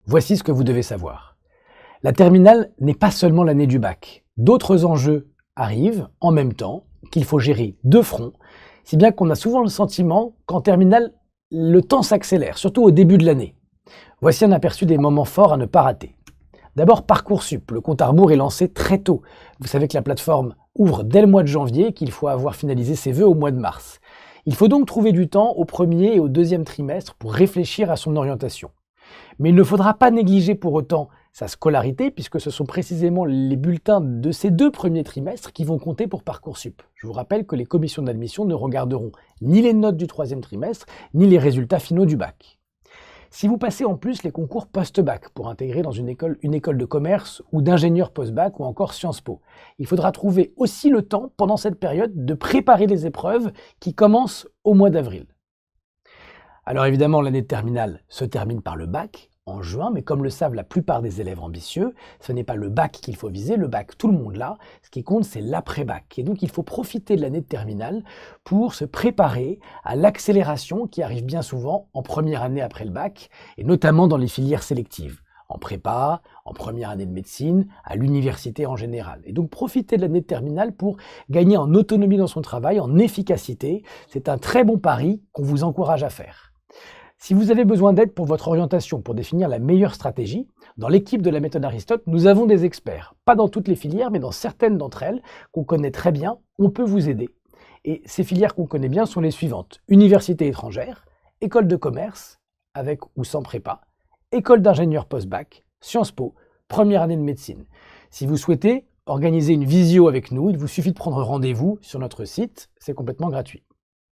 Voici ce que vous devez savoir. La terminale n'est pas seulement l'année du bac. D'autres enjeux arrivent en même temps qu'il faut gérer de front, si bien qu'on a souvent le sentiment qu'en terminale, le temps s'accélère, surtout au début de l'année. Voici un aperçu des moments forts à ne pas rater. D'abord Parcoursup, le compte à rebours est lancé très tôt. Vous savez que la plateforme ouvre dès le mois de janvier et qu'il faut avoir finalisé ses vœux au mois de mars. Il faut donc trouver du temps au premier et au deuxième trimestre pour réfléchir à son orientation. Mais il ne faudra pas négliger pour autant sa scolarité, puisque ce sont précisément les bulletins de ces 2 premiers trimestres qui vont compter pour Parcoursup. Je vous rappelle que les commissions d'admission ne regarderont ni les notes du 3e trimestre, ni les résultats finaux du bac. Si vous passez en plus les concours post-bac pour intégrer dans une école de commerce ou d'ingénieur post-bac ou encore Sciences Po, il faudra trouver aussi le temps pendant cette période de préparer les épreuves qui commencent au mois d'avril. Alors évidemment, l'année de terminale se termine par le bac en juin, mais comme le savent la plupart des élèves ambitieux, ce n'est pas le bac qu'il faut viser, le bac tout le monde l'a, ce qui compte c'est l'après-bac. Et donc il faut profiter de l'année de terminale pour se préparer à l'accélération qui arrive bien souvent en première année après le bac, et notamment dans les filières sélectives, en prépa, en première année de médecine, à l'université en général. Et donc profiter de l'année de terminale pour gagner en autonomie dans son travail, en efficacité, c'est un très bon pari qu'on vous encourage à faire. Si vous avez besoin d'aide pour votre orientation, pour définir la meilleure stratégie, dans l'équipe de la méthode Aristote, nous avons des experts. Pas dans toutes les filières, mais dans certaines d'entre elles, qu'on connaît très bien, on peut vous aider. Et ces filières qu'on connaît bien sont les suivantes. Université étrangère, école de commerce, avec ou sans prépa, école d'ingénieur post-bac, Sciences Po, première année de médecine. Si vous souhaitez organiser une visio avec nous, il vous suffit de prendre rendez-vous sur notre site, c'est complètement gratuit.